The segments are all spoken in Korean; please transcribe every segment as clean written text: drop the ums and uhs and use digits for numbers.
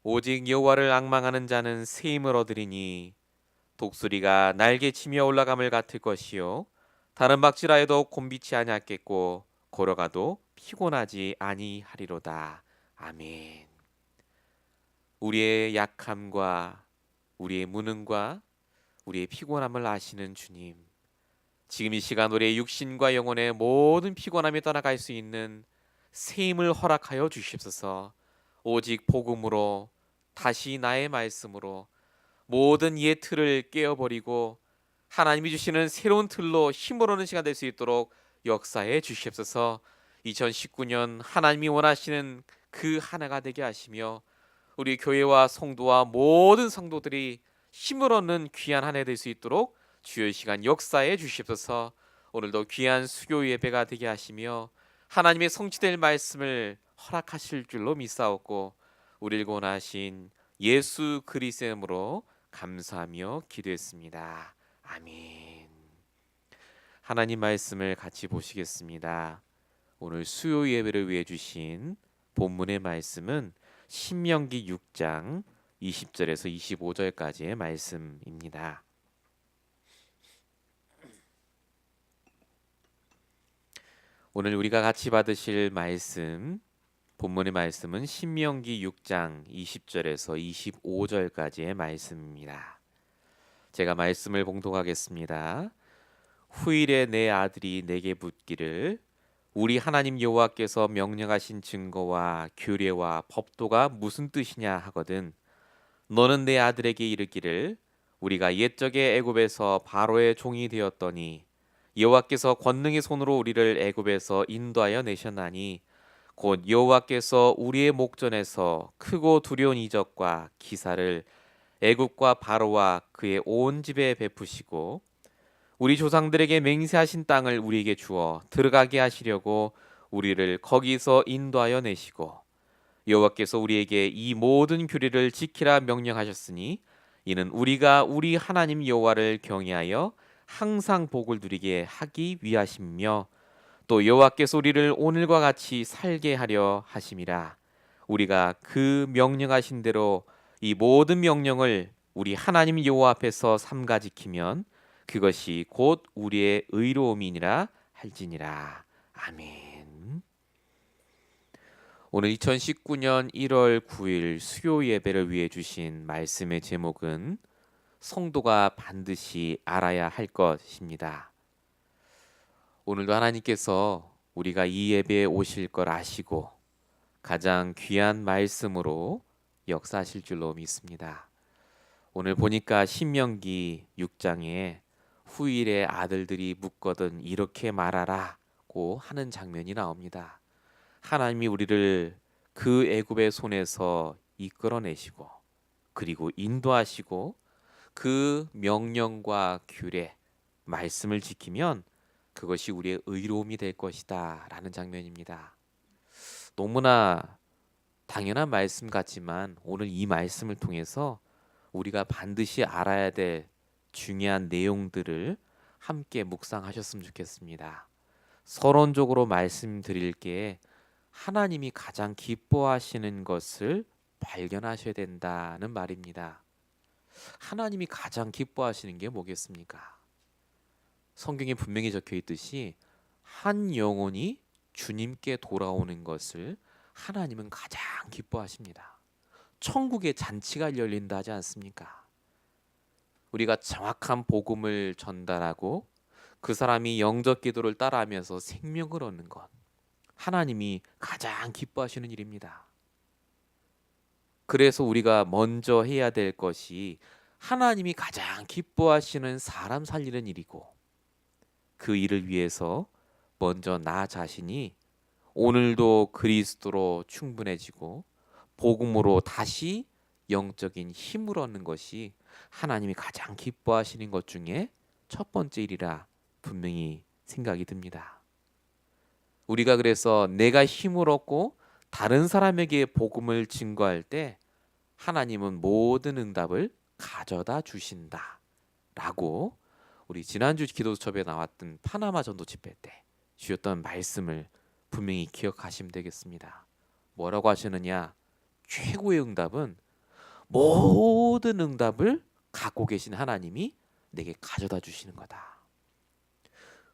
오직 여호와를 앙망하는 자는 새 힘을 얻으리니 독수리가 날개치며 올라감을 같을 것이요 다른 박질하여도 곤비치 아니하겠고 걸어가도 피곤하지 아니하리로다. 아멘. 우리의 약함과 우리의 무능과 우리의 피곤함을 아시는 주님, 지금 이 시간 우리의 육신과 영혼의 모든 피곤함이 떠나갈 수 있는 새 힘을 허락하여 주시옵소서. 오직 복음으로, 다시 나의 말씀으로 모든 옛 틀을 깨어버리고 하나님이 주시는 새로운 틀로 힘을 얻는 시간 될 수 있도록 역사해 주시옵소서. 2019년 하나님이 원하시는 그 한 해가 되게 하시며 우리 교회와 성도와 모든 성도들이 힘을 얻는 귀한 한 해 될 수 있도록 주의 시간 역사해 주시옵소서. 오늘도 귀한 수요 예배가 되게 하시며 하나님의 성취될 말씀을 허락하실 줄로 믿사옵고 우리를 구원하신 예수 그리스도의 이름으로 감사하며 기도했습니다. 아멘. 하나님 말씀을 같이 보시겠습니다. 오늘 수요 예배를 위해 주신 본문의 말씀은 신명기 6장 20절에서 25절까지의 말씀입니다. 오늘 우리가 같이 받으실 말씀, 본문의 말씀은 신명기 6장 20절에서 25절까지의 말씀입니다. 제가 말씀을 봉독하겠습니다. 후일에 내 아들이 내게 묻기를 우리 하나님 여호와께서 명령하신 증거와 규례와 법도가 무슨 뜻이냐 하거든 너는 내 아들에게 이르기를 우리가 옛적에 애굽에서 바로의 종이 되었더니 여호와께서 권능의 손으로 우리를 애굽에서 인도하여 내셨나니 곧 여호와께서 우리의 목전에서 크고 두려운 이적과 기사를 애굽과 바로와 그의 온 집에 베푸시고 우리 조상들에게 맹세하신 땅을 우리에게 주어 들어가게 하시려고 우리를 거기서 인도하여 내시고 여호와께서 우리에게 이 모든 규례를 지키라 명령하셨으니 이는 우리가 우리 하나님 여호와를 경외하여 항상 복을 누리게 하기 위하심이며 또 여호와께서 우리를 오늘과 같이 살게 하려 하심이라. 우리가 그 명령하신 대로 이 모든 명령을 우리 하나님 여호와 앞에서 삼가 지키면 그것이 곧 우리의 의로움이니라 할지니라. 아멘. 오늘 2019년 1월 9일 수요 예배를 위해 주신 말씀의 제목은 성도가 반드시 알아야 할 것입니다. 오늘도 하나님께서 우리가 이 예배에 오실 걸 아시고 가장 귀한 말씀으로 역사하실 줄로 믿습니다. 오늘 보니까 신명기 6장에 후일의 아들들이 묻거든 이렇게 말하라고 하는 장면이 나옵니다. 하나님이 우리를 그 애굽의 손에서 이끌어내시고 그리고 인도하시고 그 명령과 규례, 말씀을 지키면 그것이 우리의 의로움이 될 것이다 라는 장면입니다. 너무나 당연한 말씀 같지만 오늘 이 말씀을 통해서 우리가 반드시 알아야 될 중요한 내용들을 함께 묵상하셨으면 좋겠습니다. 서론적으로 말씀드릴 게 하나님이 가장 기뻐하시는 것을 발견하셔야 된다는 말입니다. 하나님이 가장 기뻐하시는 게 뭐겠습니까? 성경에 분명히 적혀 있듯이 한 영혼이 주님께 돌아오는 것을 하나님은 가장 기뻐하십니다. 천국의 잔치가 열린다 하지 않습니까? 우리가 정확한 복음을 전달하고 그 사람이 영적 기도를 따라하면서 생명을 얻는 것, 하나님이 가장 기뻐하시는 일입니다. 그래서 우리가 먼저 해야 될 것이 하나님이 가장 기뻐하시는 사람 살리는 일이고 그 일을 위해서 먼저 나 자신이 오늘도 그리스도로 충분해지고 복음으로 다시 영적인 힘을 얻는 것이 하나님이 가장 기뻐하시는 것 중에 첫 번째 일이라 분명히 생각이 듭니다. 우리가 그래서 내가 힘을 얻고 다른 사람에게 복음을 증거할 때 하나님은 모든 응답을 가져다 주신다 라고 우리 지난주 기도수첩에 나왔던 파나마 전도 집회 때 주셨던 말씀을 분명히 기억하시면 되겠습니다. 뭐라고 하시느냐? 최고의 응답은 모든 응답을 갖고 계신 하나님이 내게 가져다 주시는 거다.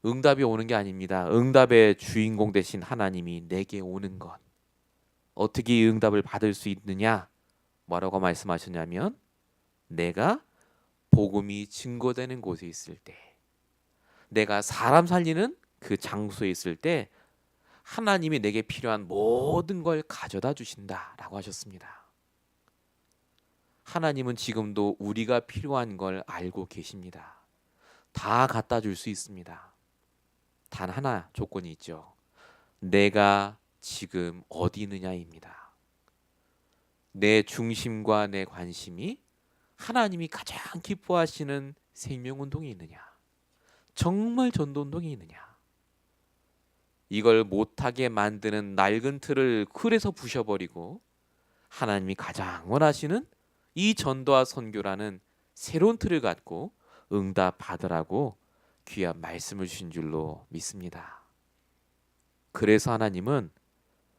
응답이 오는 게 아닙니다. 응답의 주인공 되신 하나님이 내게 오는 것. 어떻게 이 응답을 받을 수 있느냐? 뭐라고 말씀하셨냐면 내가 복음이 증거되는 곳에 있을 때, 내가 사람 살리는 그 장소에 있을 때 하나님이 내게 필요한 모든 걸 가져다 주신다라고 하셨습니다. 하나님은 지금도 우리가 필요한 걸 알고 계십니다. 다 갖다 줄 수 있습니다. 단 하나 조건이 있죠. 내가 지금 어디 있느냐입니다. 내 중심과 내 관심이 하나님이 가장 기뻐하시는 생명운동에 있느냐, 정말 전도운동에 있느냐. 이걸 못하게 만드는 낡은 틀을 그래서 부셔버리고 하나님이 가장 원하시는 이 전도와 선교라는 새로운 틀을 갖고 응답 받으라고 귀한 말씀을 주신 줄로 믿습니다. 그래서 하나님은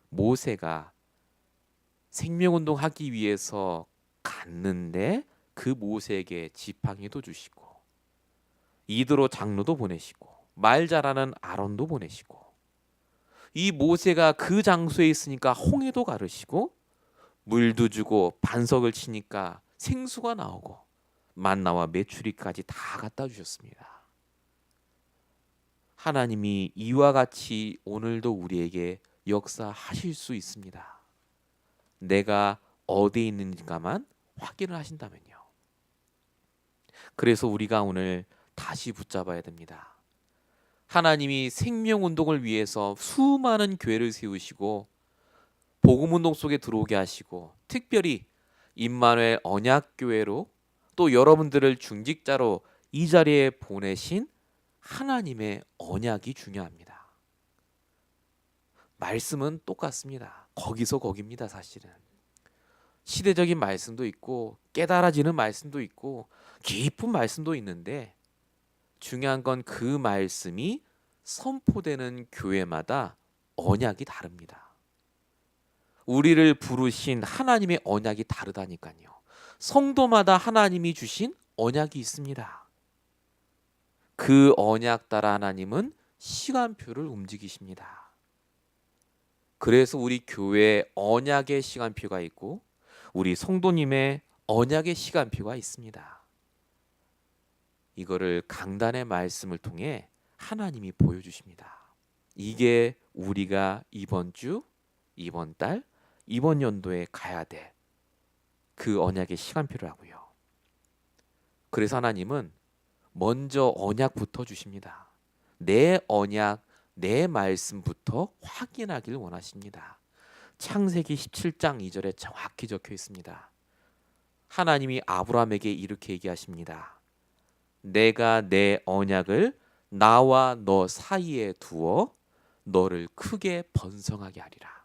모세가 생명운동 하기 위해서 갔는데 그 모세에게 지팡이도 주시고 이드로 장로도 보내시고 말 잘하는 아론도 보내시고 이 모세가 그 장소에 있으니까 홍해도 가르시고 물도 주고 반석을 치니까 생수가 나오고 만나와 메추리까지 다 갖다 주셨습니다. 하나님이 이와 같이 오늘도 우리에게 역사하실 수 있습니다. 내가 어디에 있는가만 확인을 하신다면요. 그래서 우리가 오늘 다시 붙잡아야 됩니다. 하나님이 생명운동을 위해서 수많은 교회를 세우시고 복음운동 속에 들어오게 하시고 특별히 임마누엘 언약교회로 또 여러분들을 중직자로 이 자리에 보내신 하나님의 언약이 중요합니다. 말씀은 똑같습니다. 거기서 거기입니다. 사실은 시대적인 말씀도 있고 깨달아지는 말씀도 있고 깊은 말씀도 있는데 중요한 건 그 말씀이 선포되는 교회마다 언약이 다릅니다. 우리를 부르신 하나님의 언약이 다르다니까요. 성도마다 하나님이 주신 언약이 있습니다. 그 언약 따라 하나님은 시간표를 움직이십니다. 그래서 우리 교회에 언약의 시간표가 있고 우리 성도님의 언약의 시간표가 있습니다. 이거를 강단의 말씀을 통해 하나님이 보여주십니다. 이게 우리가 이번 주, 이번 달, 이번 연도에 가야 될 그 언약의 시간표라고요. 그래서 하나님은 먼저 언약부터 주십니다. 내 언약, 내 말씀부터 확인하길 원하십니다. 창세기 17장 2절에 정확히 적혀 있습니다. 하나님이 아브라함에게 이렇게 얘기하십니다. 내가 내 언약을 나와 너 사이에 두어 너를 크게 번성하게 하리라.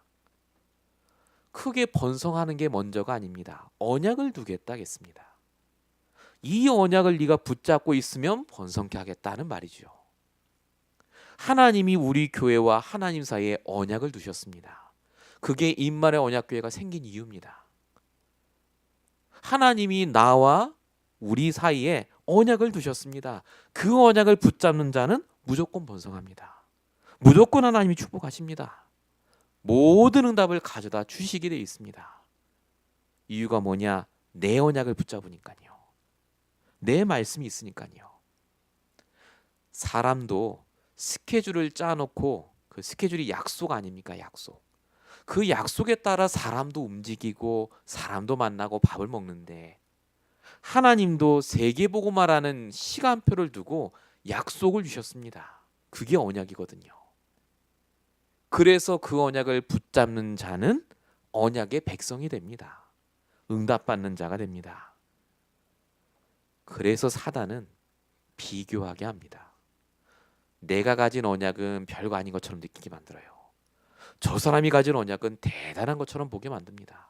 크게 번성하는 게 먼저가 아닙니다. 언약을 두겠다겠습니다. 이 언약을 네가 붙잡고 있으면 번성케 하겠다는 말이죠. 하나님이 우리 교회와 하나님 사이에 언약을 두셨습니다. 그게 임마누엘 언약교회가 생긴 이유입니다. 하나님이 나와 우리 사이에 언약을 두셨습니다. 그 언약을 붙잡는 자는 무조건 번성합니다. 무조건 하나님이 축복하십니다. 모든 응답을 가져다 주시게 되어 있습니다. 이유가 뭐냐? 내 언약을 붙잡으니까요. 내 말씀이 있으니까요. 사람도 스케줄을 짜놓고 그 스케줄이 약속 아닙니까? 약속. 그 약속에 따라 사람도 움직이고 사람도 만나고 밥을 먹는데 하나님도 세계복음화라는 시간표를 두고 약속을 주셨습니다. 그게 언약이거든요. 그래서 그 언약을 붙잡는 자는 언약의 백성이 됩니다. 응답받는 자가 됩니다. 그래서 사단은 비교하게 합니다. 내가 가진 언약은 별거 아닌 것처럼 느끼게 만들어요. 저 사람이 가진 언약은 대단한 것처럼 보게 만듭니다.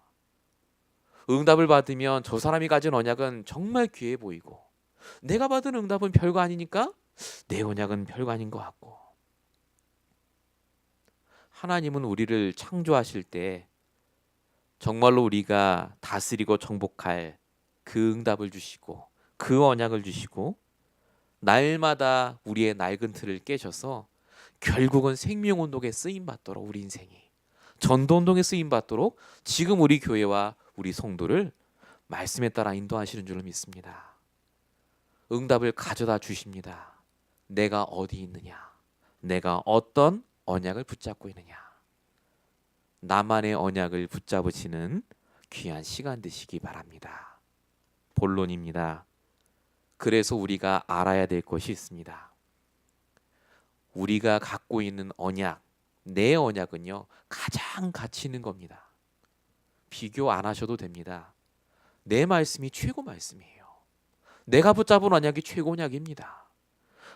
응답을 받으면 저 사람이 가진 언약은 정말 귀해 보이고 내가 받은 응답은 별거 아니니까 내 언약은 별거 아닌 것 같고. 하나님은 우리를 창조하실 때 정말로 우리가 다스리고 정복할 그 응답을 주시고 그 언약을 주시고 날마다 우리의 낡은 틀을 깨셔서 결국은 생명운동에 쓰임받도록 우리 인생이 전도운동에 쓰임받도록 지금 우리 교회와 우리 성도를 말씀에 따라 인도하시는 줄로 믿습니다. 응답을 가져다 주십니다. 내가 어디 있느냐? 내가 어떤 언약을 붙잡고 있느냐? 나만의 언약을 붙잡으시는 귀한 시간 되시기 바랍니다. 본론입니다. 그래서 우리가 알아야 될 것이 있습니다. 우리가 갖고 있는 언약, 내 언약은요, 가장 가치 있는 겁니다. 비교 안 하셔도 됩니다. 내 말씀이 최고 말씀이에요. 내가 붙잡은 언약이 최고 언약입니다.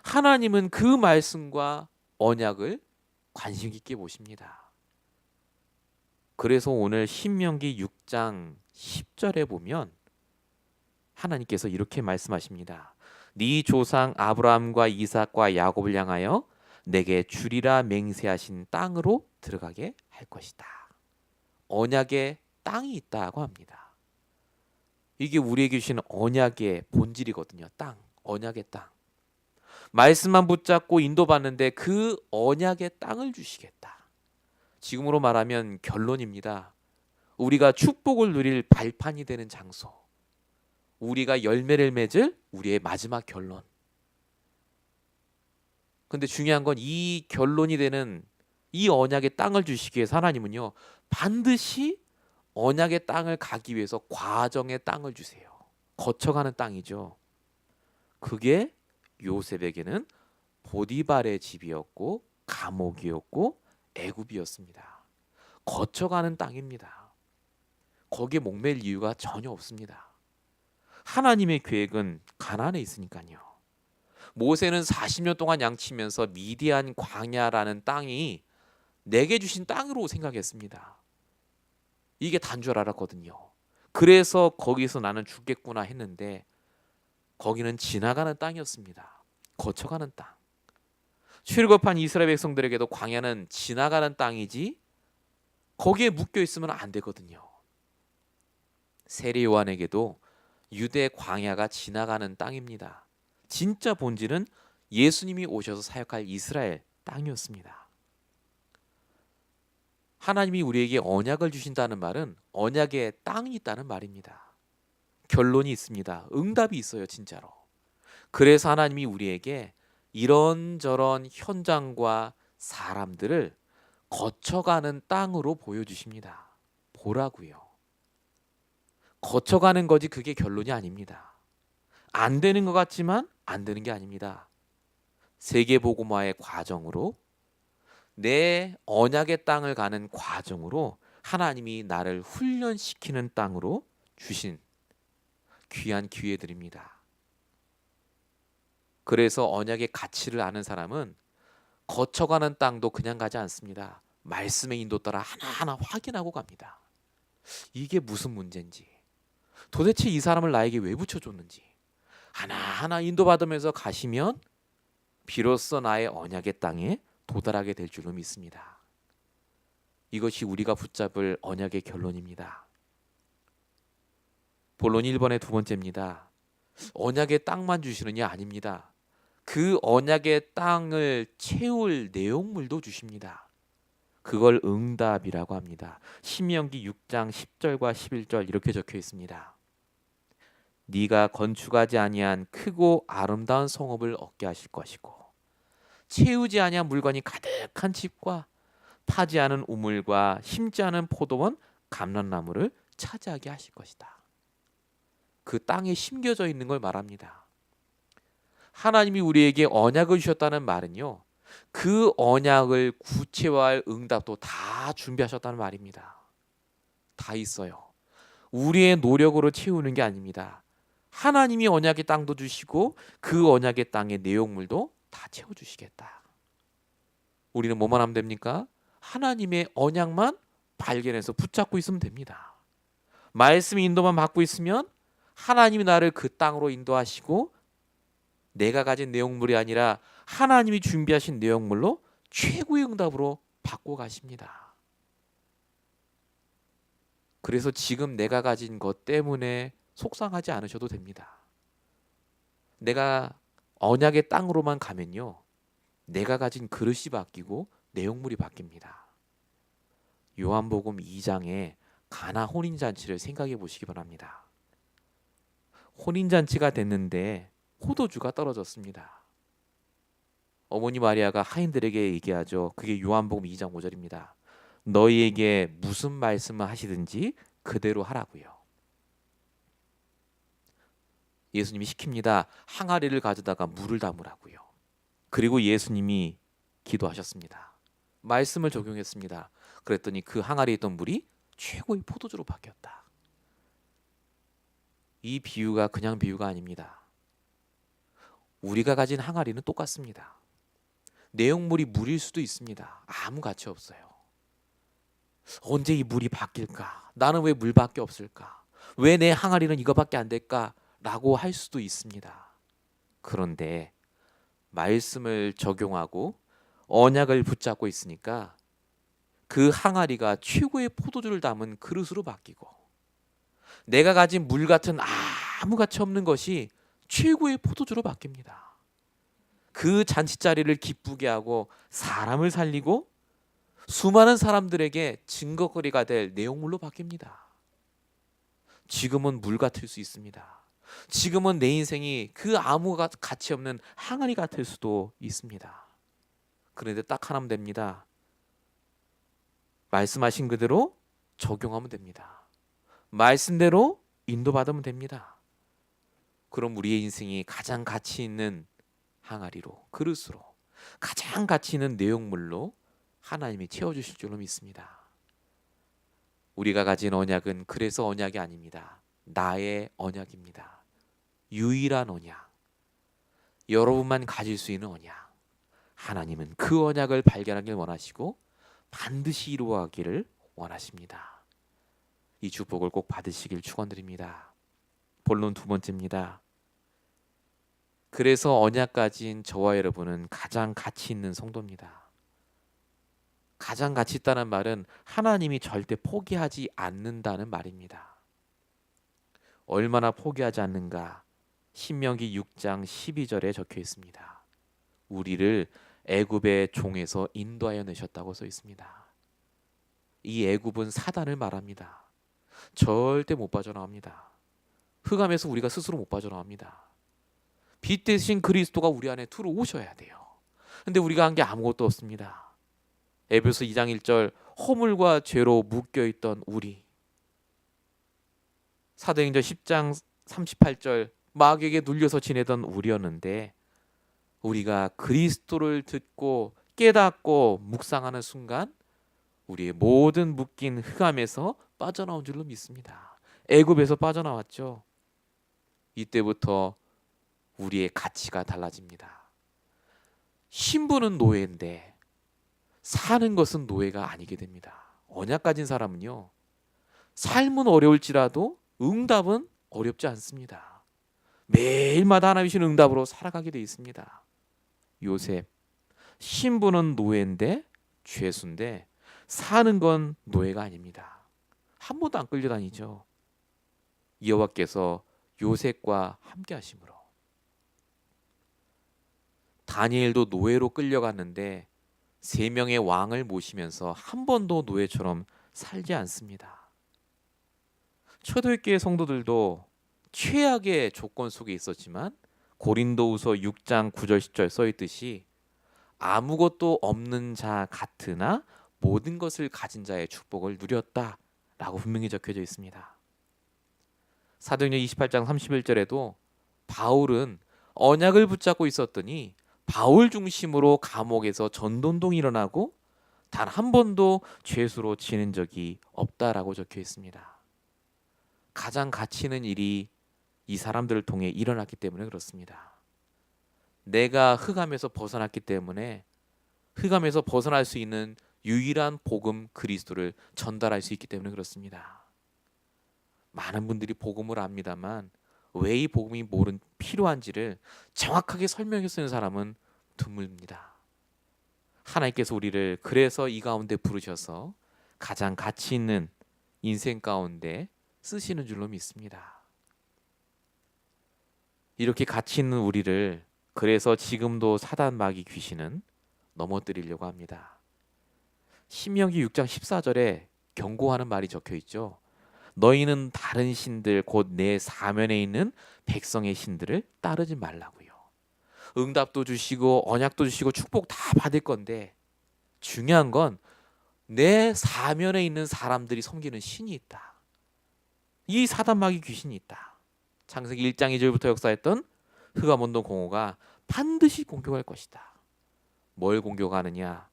하나님은 그 말씀과 언약을 관심 깊게 보십니다. 그래서 오늘 신명기 6장 10절에 보면 하나님께서 이렇게 말씀하십니다. 네 조상 아브라함과 이삭과 야곱을 향하여 내게 주리라 맹세하신 땅으로 들어가게 할 것이다. 언약의 땅이 있다고 합니다. 이게 우리에게 주신 언약의 본질이거든요. 땅, 언약의 땅. 말씀만 붙잡고 인도받는데 그 언약의 땅을 주시겠다. 지금으로 말하면 결론입니다. 우리가 축복을 누릴 발판이 되는 장소. 우리가 열매를 맺을 우리의 마지막 결론. 근데 중요한 건 이 결론이 되는 이 언약의 땅을 주시기 위해서 하나님은요, 반드시 언약의 땅을 가기 위해서 과정의 땅을 주세요. 거쳐가는 땅이죠. 그게 요셉에게는 보디발의 집이었고 감옥이었고 애굽이었습니다. 거쳐가는 땅입니다. 거기에 목맬 이유가 전혀 없습니다. 하나님의 계획은 가나안에 있으니까요. 모세는 40년 동안 양치면서 미디안 광야라는 땅이 내게 주신 땅으로 생각했습니다. 이게 단 줄 알았거든요. 그래서 거기서 나는 죽겠구나 했는데 거기는 지나가는 땅이었습니다. 거쳐가는 땅. 출애굽한 이스라엘 백성들에게도 광야는 지나가는 땅이지 거기에 묶여 있으면 안 되거든요. 세례 요한에게도 유대 광야가 지나가는 땅입니다. 진짜 본질은 예수님이 오셔서 사역할 이스라엘 땅이었습니다. 하나님이 우리에게 언약을 주신다는 말은 언약에 땅이 있다는 말입니다. 결론이 있습니다. 응답이 있어요, 진짜로. 그래서 하나님이 우리에게 이런저런 현장과 사람들을 거쳐가는 땅으로 보여주십니다. 보라고요. 거쳐가는 거지 그게 결론이 아닙니다. 안 되는 것 같지만 안 되는 게 아닙니다. 세계복음화의 과정으로 내 언약의 땅을 가는 과정으로 하나님이 나를 훈련시키는 땅으로 주신 귀한 기회들입니다. 그래서 언약의 가치를 아는 사람은 거쳐가는 땅도 그냥 가지 않습니다. 말씀의 인도 따라 하나하나 확인하고 갑니다. 이게 무슨 문제인지, 도대체 이 사람을 나에게 왜 붙여줬는지 하나하나 인도받으면서 가시면 비로소 나의 언약의 땅에 도달하게 될 줄로 믿습니다. 이것이 우리가 붙잡을 언약의 결론입니다. 본론 1번의 두 번째입니다. 언약의 땅만 주시느냐? 아닙니다. 그 언약의 땅을 채울 내용물도 주십니다. 그걸 응답이라고 합니다. 신명기 6장 10절과 11절 이렇게 적혀 있습니다. 네가 건축하지 아니한 크고 아름다운 성읍을 얻게 하실 것이고 채우지 아니한 물건이 가득한 집과 파지 않은 우물과 심지 않은 포도원 감람나무를 차지하게 하실 것이다. 그 땅에 심겨져 있는 걸 말합니다. 하나님이 우리에게 언약을 주셨다는 말은요, 그 언약을 구체화할 응답도 다 준비하셨다는 말입니다. 다 있어요. 우리의 노력으로 채우는 게 아닙니다. 하나님이 언약의 땅도 주시고 그 언약의 땅의 내용물도 다 채워주시겠다. 우리는 뭐만 하면 됩니까? 하나님의 언약만 발견해서 붙잡고 있으면 됩니다. 말씀의 인도만 받고 있으면 하나님이 나를 그 땅으로 인도하시고 내가 가진 내용물이 아니라 하나님이 준비하신 내용물로 최고의 응답으로 받고 가십니다. 그래서 지금 내가 가진 것 때문에 속상하지 않으셔도 됩니다. 내가 언약의 땅으로만 가면요, 내가 가진 그릇이 바뀌고 내용물이 바뀝니다. 요한복음 2장에 가나 혼인잔치를 생각해 보시기 바랍니다. 혼인잔치가 됐는데 포도주가 떨어졌습니다. 어머니 마리아가 하인들에게 얘기하죠. 그게 요한복음 2장 5절입니다. 너희에게 무슨 말씀을 하시든지 그대로 하라고요. 예수님이 시킵니다. 항아리를 가져다가 물을 담으라고요. 그리고 예수님이 기도하셨습니다. 말씀을 적용했습니다. 그랬더니 그 항아리에 있던 물이 최고의 포도주로 바뀌었다. 이 비유가 그냥 비유가 아닙니다. 우리가 가진 항아리는 똑같습니다. 내용물이 물일 수도 있습니다. 아무 가치 없어요. 언제 이 물이 바뀔까? 나는 왜 물밖에 없을까? 왜 내 항아리는 이거밖에 안 될까? 라고 할 수도 있습니다. 그런데 말씀을 적용하고 언약을 붙잡고 있으니까 그 항아리가 최고의 포도주를 담은 그릇으로 바뀌고, 내가 가진 물 같은 아무 가치 없는 것이 최고의 포도주로 바뀝니다. 그 잔치자리를 기쁘게 하고 사람을 살리고 수많은 사람들에게 증거거리가 될 내용물로 바뀝니다. 지금은 물 같을 수 있습니다. 지금은 내 인생이 그 아무 가치 없는 항아리 같을 수도 있습니다. 그런데 딱 하나면 됩니다. 말씀하신 그대로 적용하면 됩니다. 말씀대로 인도받으면 됩니다. 그럼 우리의 인생이 가장 가치 있는 항아리로, 그릇으로, 가장 가치 있는 내용물로 하나님이 채워주실 줄로 믿습니다. 우리가 가진 언약은 그래서 언약이 아닙니다. 나의 언약입니다. 유일한 언약, 여러분만 가질 수 있는 언약. 하나님은 그 언약을 발견하길 원하시고 반드시 이루어가기를 원하십니다. 이 축복을 꼭 받으시길 축원드립니다. 본론 두 번째입니다. 그래서 언약 가진 저와 여러분은 가장 가치 있는 성도입니다. 가장 가치 있다는 말은 하나님이 절대 포기하지 않는다는 말입니다. 얼마나 포기하지 않는가? 신명기 6장 12절에 적혀 있습니다. 우리를 애굽의 종에서 인도하여 내셨다고 써 있습니다. 이 애굽은 사단을 말합니다. 절대 못 빠져나옵니다. 흑암에서 우리가 스스로 못 빠져나옵니다. 빛 대신 그리스도가 우리 안에 들어오셔야 돼요. 근데 우리가 한 게 아무것도 없습니다. 에베소 2장 1절, 허물과 죄로 묶여있던 우리. 사도행전 10장 38절, 마귀에게 눌려서 지내던 우리였는데 우리가 그리스도를 듣고 깨닫고 묵상하는 순간 우리의 모든 묶인 흑암에서 빠져나온 줄로 믿습니다. 애굽에서 빠져나왔죠. 이때부터 우리의 가치가 달라집니다. 신부는 노예인데 사는 것은 노예가 아니게 됩니다. 언약 가진 사람은요, 삶은 어려울지라도 응답은 어렵지 않습니다. 매일마다 하나님 주시는 응답으로 살아가게 돼 있습니다. 요셉, 신부는 노예인데 죄수인데 사는 건 노예가 아닙니다. 한 번도 안 끌려다니죠. 여호와께서 요셉과 함께 하심으로. 다니엘도 노예로 끌려갔는데 3명의 왕을 모시면서 한 번도 노예처럼 살지 않습니다. 초대교회 성도들도 최악의 조건 속에 있었지만 고린도후서 6장 9절 10절 써 있듯이 아무것도 없는 자 같으나 모든 것을 가진 자의 축복을 누렸다라고 분명히 적혀져 있습니다. 사도행전 28장 31절에도 바울은 언약을 붙잡고 있었더니 바울 중심으로 감옥에서 전도운동이 일어나고 단 한 번도 죄수로 지낸 적이 없다라고 적혀 있습니다. 가장 가치 있는 일이 이 사람들을 통해 일어났기 때문에 그렇습니다. 내가 흑암에서 벗어났기 때문에 흑암에서 벗어날 수 있는 유일한 복음 그리스도를 전달할 수 있기 때문에 그렇습니다. 많은 분들이 복음을 압니다만 왜 이 복음이 필요한지를 정확하게 설명해 쓰는 사람은 드뭅니다. 하나님께서 우리를 그래서 이 가운데 부르셔서 가장 가치 있는 인생 가운데 쓰시는 줄로 믿습니다. 이렇게 가치 있는 우리를 그래서 지금도 사단 마귀 귀신은 넘어뜨리려고 합니다. 신명기 6장 14절에 경고하는 말이 적혀 있죠. 너희는 다른 신들 곧 내 사면에 있는 백성의 신들을 따르지 말라고요. 응답도 주시고 언약도 주시고 축복 다 받을 건데 중요한 건 내 사면에 있는 사람들이 섬기는 신이 있다. 이 사단 마귀 귀신이 있다. 창세기 1장 2절부터 역사했던 흑암운동 공호가 반드시 공격할 것이다. 뭘 공격하느냐?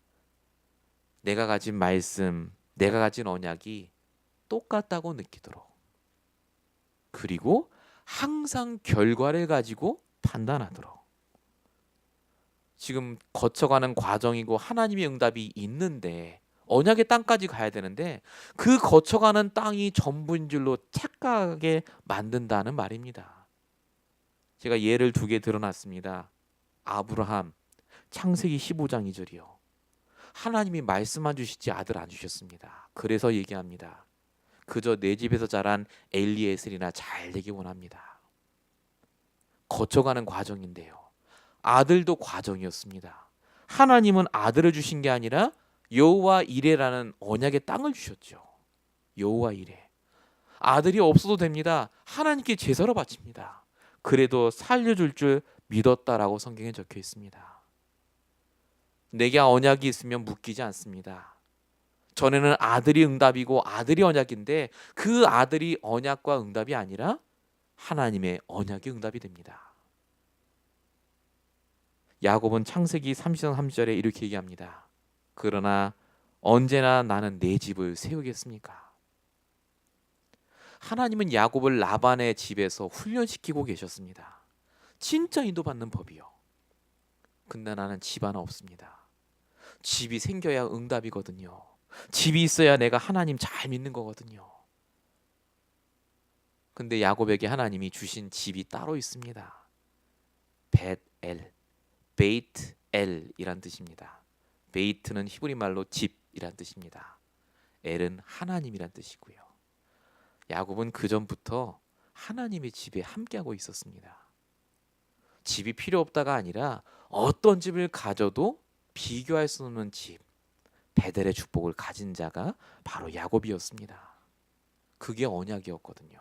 내가 가진 말씀, 내가 가진 언약이 똑같다고 느끼도록. 그리고 항상 결과를 가지고 판단하도록. 지금 거쳐가는 과정이고 하나님의 응답이 있는데 언약의 땅까지 가야 되는데 그 거쳐가는 땅이 전부인 줄로 착각하게 만든다는 말입니다. 제가 예를 2개 들어놨습니다. 아브라함 창세기 15장 2절이요. 하나님이 말씀만 주시지 아들 안 주셨습니다. 그래서 얘기합니다. 그저 내 집에서 자란 엘리에셀이나 잘 되기 원합니다. 거쳐가는 과정인데요. 아들도 과정이었습니다. 하나님은 아들을 주신 게 아니라 여호와 이레라는 언약의 땅을 주셨죠. 여호와 이레. 아들이 없어도 됩니다. 하나님께 제사로 바칩니다. 그래도 살려줄 줄 믿었다라고 성경에 적혀 있습니다. 내게 언약이 있으면 묶이지 않습니다. 전에는 아들이 응답이고 아들이 언약인데 그 아들이 언약과 응답이 아니라 하나님의 언약이 응답이 됩니다. 야곱은 창세기 30장 3절에 이렇게 얘기합니다. 그러나 언제나 나는 내 집을 세우겠습니까? 하나님은 야곱을 라반의 집에서 훈련시키고 계셨습니다. 진짜 인도받는 법이요. 근데 나는 집 하나 없습니다. 집이 생겨야 응답이거든요. 집이 있어야 내가 하나님 잘 믿는 거거든요. 근데 야곱에게 하나님이 주신 집이 따로 있습니다. 벳엘, 베이트엘이란 뜻입니다. 베이트는 히브리 말로 집이란 뜻입니다. 엘은 하나님이란 뜻이고요. 야곱은 그 전부터 하나님의 집에 함께하고 있었습니다. 집이 필요 없다가 아니라 어떤 집을 가져도 비교할 수 없는 집, 베델의 축복을 가진 자가 바로 야곱이었습니다. 그게 언약이었거든요.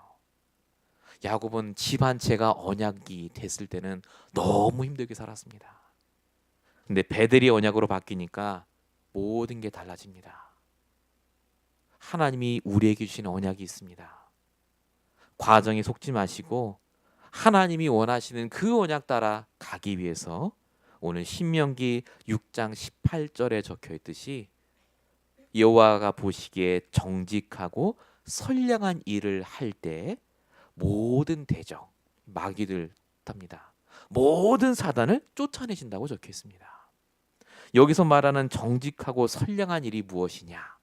야곱은 집 한 채가 언약이 됐을 때는 너무 힘들게 살았습니다. 근데 베델이 언약으로 바뀌니까 모든 게 달라집니다. 하나님이 우리에게 주신 언약이 있습니다. 과정에 속지 마시고 하나님이 원하시는 그 언약 따라 가기 위해서 오늘 신명기 6장 18절에 적혀 있듯이 여호와가 보시기에 정직하고 선량한 일을 할 때 모든 대적, 마귀들 답니다. 모든 사단을 쫓아내신다고 적혀 있습니다. 여기서 말하는 정직하고 선량한 일이 무엇이냐?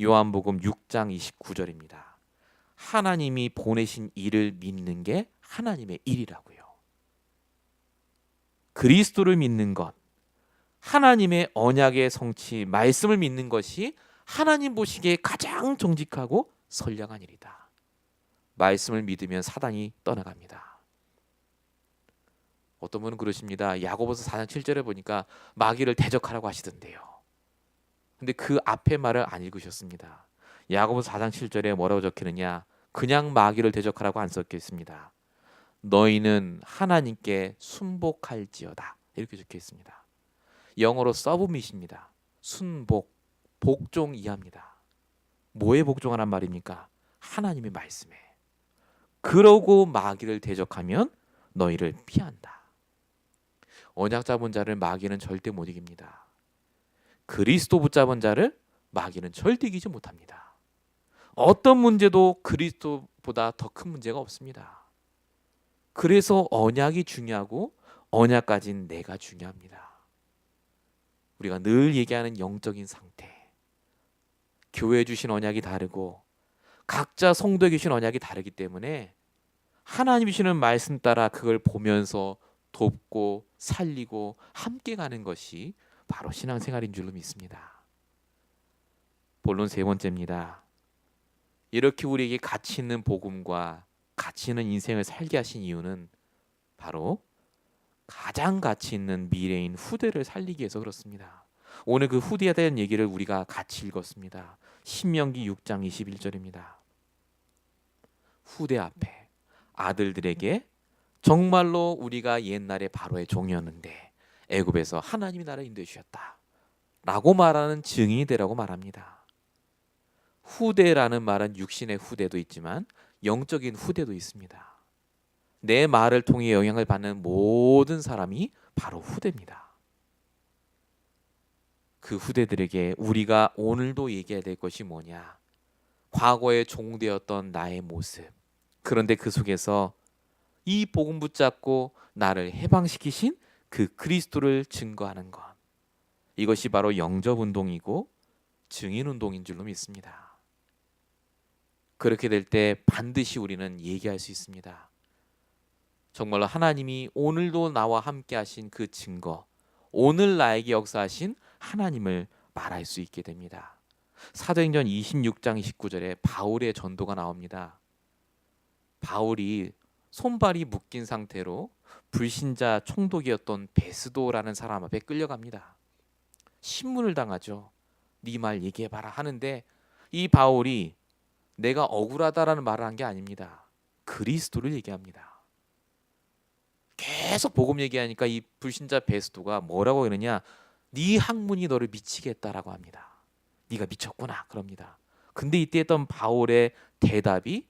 요한복음 6장 29절입니다. 하나님이 보내신 일을 믿는 게 하나님의 일이라고요. 그리스도를 믿는 것, 하나님의 언약의 성취, 말씀을 믿는 것이 하나님 보시기에 가장 정직하고 선량한 일이다. 말씀을 믿으면 사단이 떠나갑니다. 어떤 분은 그러십니다. 야고보서 4장 7절에 보니까 마귀를 대적하라고 하시던데요. 근데 그 앞에 말을 안 읽으셨습니다. 야고보서 4장 7절에 뭐라고 적히느냐? 그냥 마귀를 대적하라고 안 적혀 있습니다. 너희는 하나님께 순복할지어다. 이렇게 적혀 있습니다. 영어로 서브밋입니다. 순복, 복종 이하입니다. 뭐에 복종하란 말입니까? 하나님의 말씀에. 그러고 마귀를 대적하면 너희를 피한다. 언약 잡은 자를 마귀는 절대 못 이깁니다. 그리스도 붙잡은 자를 마귀는 절대 이기지 못합니다. 어떤 문제도 그리스도보다 더 큰 문제가 없습니다. 그래서 언약이 중요하고 언약 가진 내가 중요합니다. 우리가 늘 얘기하는 영적인 상태. 교회에 주신 언약이 다르고 각자 성도에 주신 언약이 다르기 때문에 하나님이 주시는 말씀 따라 그걸 보면서 돕고 살리고 함께 가는 것이 바로 신앙생활인 줄로 믿습니다. 본론 3번째입니다. 이렇게 우리에게 가치 있는 복음과 가치 있는 인생을 살게 하신 이유는 바로 가장 가치 있는 미래인 후대를 살리기 위해서 그렇습니다. 오늘 그 후대에 대한 얘기를 우리가 같이 읽었습니다. 신명기 6장 21절입니다. 후대 앞에 아들들에게 정말로 우리가 옛날에 바로의 종이었는데 애굽에서 하나님이 나를 인도해 주셨다 라고 말하는 증인이 되라고 말합니다. 후대라는 말은 육신의 후대도 있지만 영적인 후대도 있습니다. 내 말을 통해 영향을 받는 모든 사람이 바로 후대입니다. 그 후대들에게 우리가 오늘도 얘기해야 될 것이 뭐냐? 과거에 종되었던 나의 모습. 그런데 그 속에서 이 복음 붙잡고 나를 해방시키신 그 그리스도를 증거하는 것. 이것이 바로 영접 운동이고 증인 운동인 줄로 믿습니다. 그렇게 될 때 반드시 우리는 얘기할 수 있습니다. 정말로 하나님이 오늘도 나와 함께 하신 그 증거, 오늘 나에게 역사하신 하나님을 말할 수 있게 됩니다. 사도행전 26장 29절에 바울의 전도가 나옵니다. 바울이 손발이 묶인 상태로 불신자 총독이었던 베스도라는 사람 앞에 끌려갑니다. 신문을 당하죠. 네 말 얘기해봐라 하는데 이 바울이 내가 억울하다라는 말을 한 게 아닙니다. 그리스도를 얘기합니다. 계속 복음 얘기하니까 이 불신자 베스도가 뭐라고 그러냐? 네 학문이 너를 미치겠다라고 합니다. 네가 미쳤구나 그럽니다. 근데 이때 했던 바울의 대답이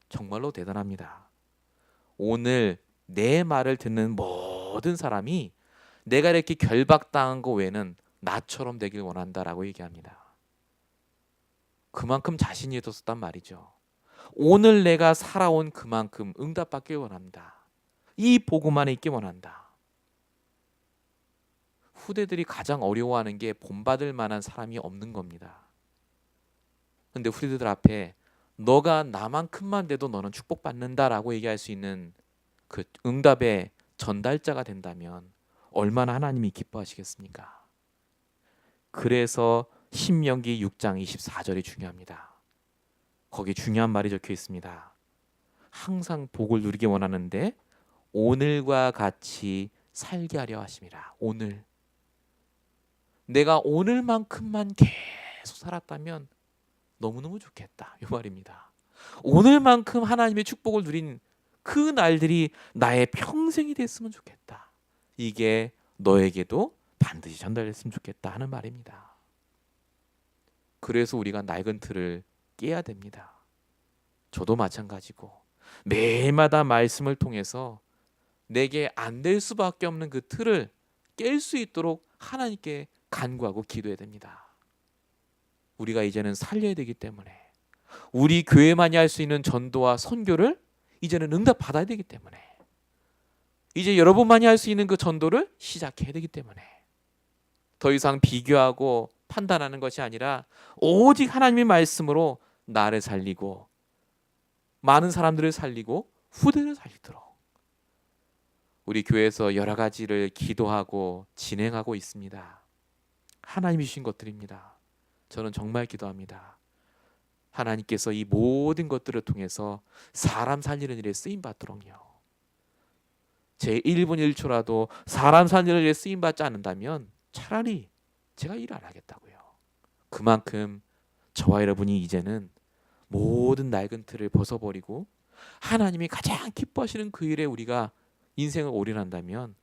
정말로 대단합니다. 오늘 내 말을 듣는 모든 사람이 내가 이렇게 결박당한 거 외에는 나처럼 되길 원한다라고 얘기합니다. 그만큼 자신이 있었단 말이죠. 오늘 내가 살아온 그만큼 응답받길 원한다. 이 복음 안에 있기 원한다. 후대들이 가장 어려워하는 게 본받을 만한 사람이 없는 겁니다. 근데 후대들 앞에 너가 나만큼만 돼도 너는 축복받는다라고 얘기할 수 있는 그 응답의 전달자가 된다면 얼마나 하나님이 기뻐하시겠습니까? 그래서 신명기 6장 24절이 중요합니다. 거기 중요한 말이 적혀 있습니다. 항상 복을 누리기 원하는데 오늘과 같이 살게 하려 하심이라. 오늘 내가 오늘만큼만 계속 살았다면 너무너무 좋겠다 이 말입니다. 오늘만큼 하나님의 축복을 누린 그 날들이 나의 평생이 됐으면 좋겠다. 이게 너에게도 반드시 전달됐으면 좋겠다 하는 말입니다. 그래서 우리가 낡은 틀을 깨야 됩니다. 저도 마찬가지고 매일마다 말씀을 통해서 내게 안 될 수밖에 없는 그 틀을 깰 수 있도록 하나님께 간구하고 기도해야 됩니다. 우리가 이제는 살려야 되기 때문에 우리 교회만이 할 수 있는 전도와 선교를 이제는 응답받아야 되기 때문에 이제 여러분만이 할 수 있는 그 전도를 시작해야 되기 때문에 더 이상 비교하고 판단하는 것이 아니라 오직 하나님의 말씀으로 나를 살리고 많은 사람들을 살리고 후대를 살리도록 우리 교회에서 여러 가지를 기도하고 진행하고 있습니다. 하나님이 주신 것들입니다. 저는 정말 기도합니다. 하나님께서 이 모든 것들을 통해서 사람 살리는 일에 쓰임 받도록요. 제 1분 1초라도 사람 살리는 일에 쓰임 받지 않는다면 차라리 제가 일 안 하겠다고요. 그만큼 저와 여러분이 이제는 모든 낡은 틀을 벗어버리고 하나님이 가장 기뻐하시는 그 일에 우리가 인생을 올인한다면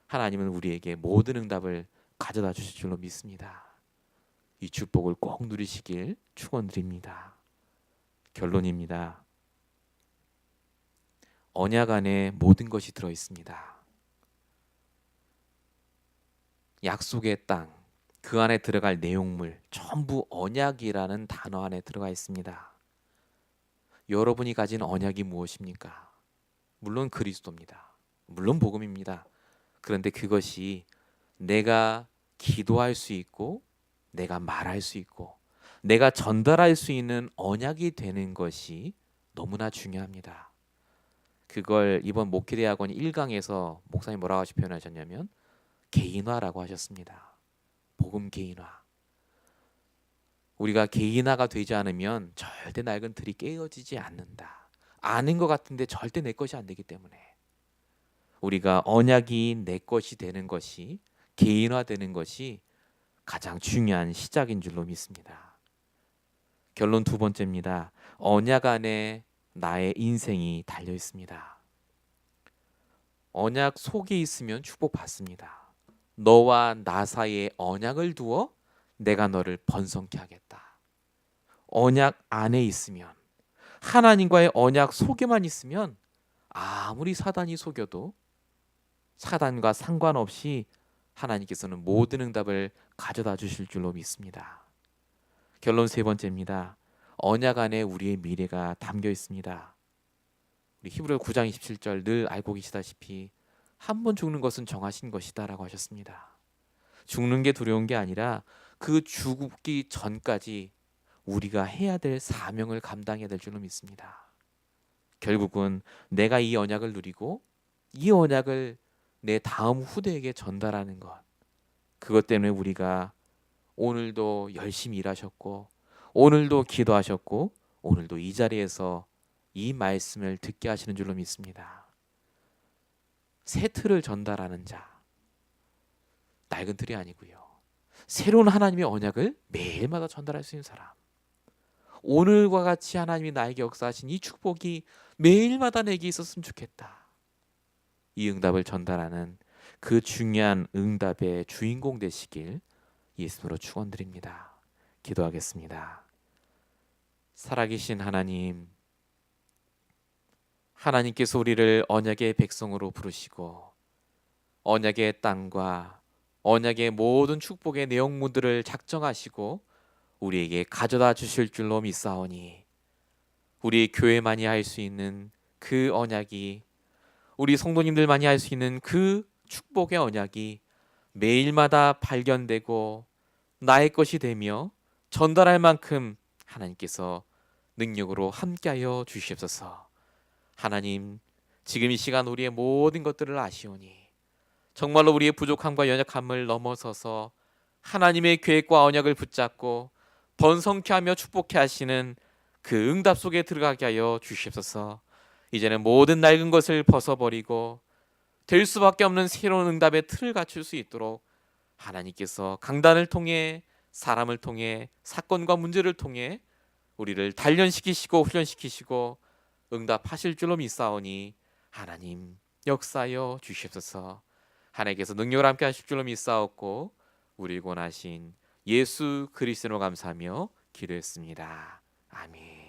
하나님은 우리에게 모든 응답을 가져다 주실 줄로 믿습니다. 이 축복을 꼭 누리시길 축원드립니다. 결론입니다. 언약 안에 모든 것이 들어 있습니다. 약속의 땅, 그 안에 들어갈 내용물 전부 언약이라는 단어 안에 들어가 있습니다. 여러분이 가진 언약이 무엇입니까? 물론 그리스도입니다. 물론 복음입니다. 그런데 그것이 내가 기도할 수 있고 내가 말할 수 있고 내가 전달할 수 있는 언약이 되는 것이 너무나 중요합니다. 그걸 이번 목회대학원 1강에서 목사님 뭐라고 표현하셨냐면 개인화라고 하셨습니다. 복음 개인화. 우리가 개인화가 되지 않으면 절대 낡은 틀이 깨어지지 않는다. 아는 것 같은데 절대 내 것이 안 되기 때문에 우리가 언약이 내 것이 되는 것이, 개인화되는 것이 가장 중요한 시작인 줄로 믿습니다. 결론 두 번째입니다. 언약 안에 나의 인생이 달려 있습니다. 언약 속에 있으면 축복받습니다. 너와 나 사이에 언약을 두어 내가 너를 번성케 하겠다. 언약 안에 있으면, 하나님과의 언약 속에만 있으면 아무리 사단이 속여도 사단과 상관없이 하나님께서는 모든 응답을 가져다 주실 줄로 믿습니다. 결론 세 번째입니다. 언약 안에 우리의 미래가 담겨 있습니다. 우리 히브리 9장 27절 늘 알고 계시다시피 한 번 죽는 것은 정하신 것이다라고 하셨습니다. 죽는 게 두려운 게 아니라 그 죽기 전까지 우리가 해야 될 사명을 감당해야 될 줄로 믿습니다. 결국은 내가 이 언약을 누리고 이 언약을 내 다음 후대에게 전달하는 것. 그것 때문에 우리가 오늘도 열심히 일하셨고 오늘도 기도하셨고 오늘도 이 자리에서 이 말씀을 듣게 하시는 줄로 믿습니다. 새 틀을 전달하는 자, 낡은 틀이 아니고요. 새로운 하나님의 언약을 매일마다 전달할 수 있는 사람. 오늘과 같이 하나님이 나에게 역사하신 이 축복이 매일마다 내게 있었으면 좋겠다. 이 응답을 전달하는 그 중요한 응답의 주인공 되시길 예수로 축원드립니다. 기도하겠습니다. 살아계신 하나님, 하나님께서 우리를 언약의 백성으로 부르시고 언약의 땅과 언약의 모든 축복의 내용물들을 작정하시고 우리에게 가져다 주실 줄로 믿사오니 우리 교회만이 할 수 있는 그 언약이, 우리 성도님들만이 할 수 있는 그 축복의 언약이 매일마다 발견되고 나의 것이 되며 전달할 만큼 하나님께서 능력으로 함께하여 주시옵소서. 하나님, 지금 이 시간 우리의 모든 것들을 아시오니 정말로 우리의 부족함과 연약함을 넘어서서 하나님의 계획과 언약을 붙잡고 번성케 하며 축복케 하시는 그 응답 속에 들어가게 하여 주시옵소서. 이제는 모든 낡은 것을 벗어버리고 될 수밖에 없는 새로운 응답의 틀을 갖출 수 있도록 하나님께서 강단을 통해, 사람을 통해, 사건과 문제를 통해 우리를 단련시키시고 훈련시키시고 응답하실 줄로 믿사오니 하나님 역사하여 주시옵소서. 하나님께서 능력을 함께 하실 줄로 믿사옵고 우리 권하신 예수 그리스도로 감사하며 기도했습니다. 아멘.